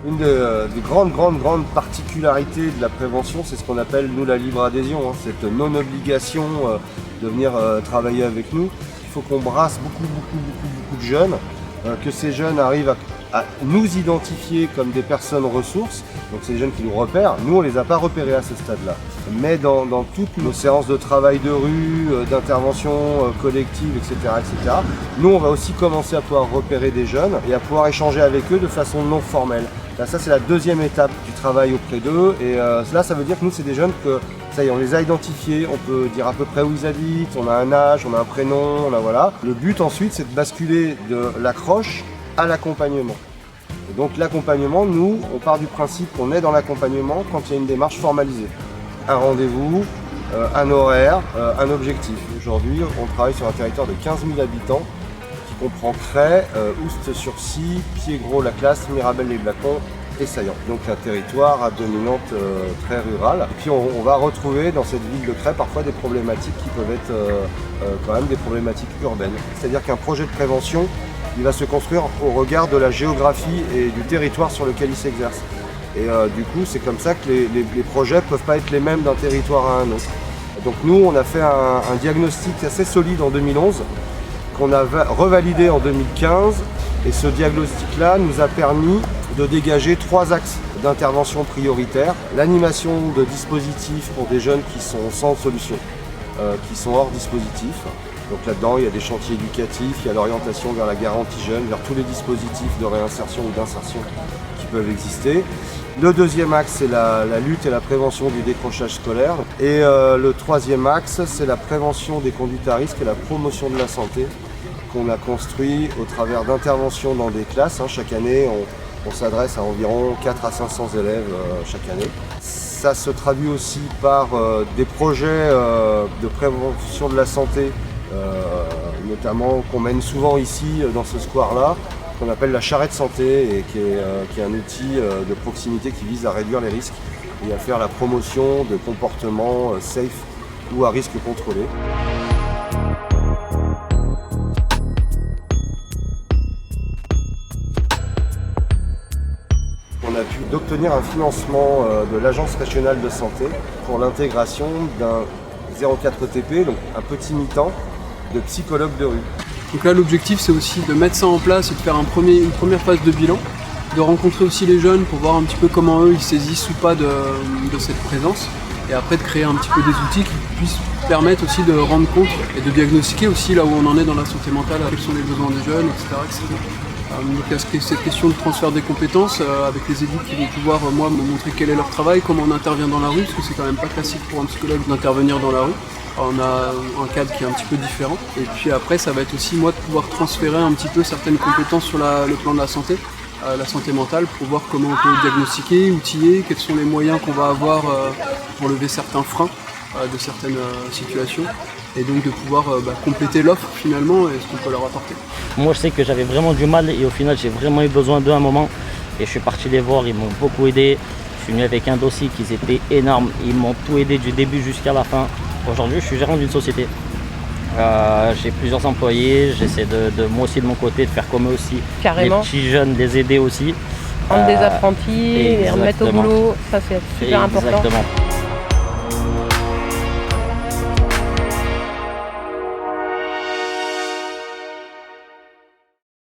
Une des grandes particularités de la prévention, c'est ce qu'on appelle, nous, la libre adhésion, hein, cette non-obligation de venir travailler avec nous. Il faut qu'on brasse beaucoup de jeunes, que ces jeunes arrivent à nous identifier comme des personnes ressources. Donc c'est des jeunes qui nous repèrent. Nous, on ne les a pas repérés à ce stade-là. Mais dans toutes nos séances de travail de rue, d'intervention collective, etc., nous, on va aussi commencer à pouvoir repérer des jeunes et à pouvoir échanger avec eux de façon non formelle. Là, ça, c'est la deuxième étape du travail auprès d'eux. Et là, ça veut dire que nous, c'est des jeunes que, ça y est, on les a identifiés, on peut dire à peu près où ils habitent, on a un âge, on a un prénom, voilà. Le but ensuite, c'est de basculer de l'accroche à l'accompagnement. Et donc l'accompagnement, nous, on part du principe qu'on est dans l'accompagnement quand il y a une démarche formalisée. Un rendez-vous, un horaire, un objectif. Aujourd'hui, on travaille sur un territoire de 15 000 habitants qui comprend Cray, Oust-sur-Scie, Pied-Gros-la-Classe, Mirabel-les-Blacons et Saillant. Donc un territoire à dominante très rurale. Et puis on va retrouver dans cette ville de Cray parfois des problématiques qui peuvent être quand même des problématiques urbaines. C'est-à-dire qu'un projet de prévention, il va se construire au regard de la géographie et du territoire sur lequel il s'exerce. Et du coup, c'est comme ça que les projets ne peuvent pas être les mêmes d'un territoire à un autre. Donc nous, on a fait un diagnostic assez solide en 2011, qu'on a revalidé en 2015. Et ce diagnostic-là nous a permis de dégager 3 axes d'intervention prioritaires. L'animation de dispositifs pour des jeunes qui sont sans solution, qui sont hors dispositif. Donc là-dedans, il y a des chantiers éducatifs, il y a l'orientation vers la garantie jeune, vers tous les dispositifs de réinsertion ou d'insertion qui peuvent exister. Le deuxième axe, c'est la lutte et la prévention du décrochage scolaire. Et le troisième axe, c'est la prévention des conduites à risque et la promotion de la santé qu'on a construit au travers d'interventions dans des classes. Chaque année, on s'adresse à environ 400 à 500 élèves chaque année. Ça se traduit aussi par des projets de prévention de la santé, notamment qu'on mène souvent ici dans ce square-là, qu'on appelle la charrette santé et qui est un outil de proximité qui vise à réduire les risques et à faire la promotion de comportements safe ou à risque contrôlé. On a pu obtenir un financement de l'Agence régionale de santé pour l'intégration d'un 04 ETP, donc un petit mi-temps, de psychologue de rue. Donc là, l'objectif, c'est aussi de mettre ça en place et de faire une première phase de bilan, de rencontrer aussi les jeunes pour voir un petit peu comment eux ils saisissent ou pas de cette présence, et après de créer un petit peu des outils qui puissent permettre aussi de rendre compte et de diagnostiquer aussi là où on en est dans la santé mentale, quels sont les besoins des jeunes, etc. Donc il y a cette question de transfert des compétences avec les équipes qui vont pouvoir me montrer quel est leur travail, comment on intervient dans la rue, parce que c'est quand même pas classique pour un psychologue d'intervenir dans la rue. Alors, on a un cadre qui est un petit peu différent. Et puis après, ça va être aussi moi de pouvoir transférer un petit peu certaines compétences sur le plan de la santé mentale, pour voir comment on peut diagnostiquer, outiller, quels sont les moyens qu'on va avoir pour lever certains freins de certaines situations. Et donc de pouvoir compléter l'offre finalement et ce qu'on peut leur apporter. Moi je sais que j'avais vraiment du mal et au final j'ai vraiment eu besoin d'eux à un moment et je suis parti les voir, ils m'ont beaucoup aidé. Je suis venu avec un dossier qui était énorme, ils m'ont tout aidé du début jusqu'à la fin. Aujourd'hui je suis gérant d'une société, j'ai plusieurs employés, j'essaie de moi aussi de mon côté de faire comme eux aussi. Carrément. Les petits jeunes, les aider aussi. Prendre des apprentis, les remettre au boulot, ça c'est super important. Exactement.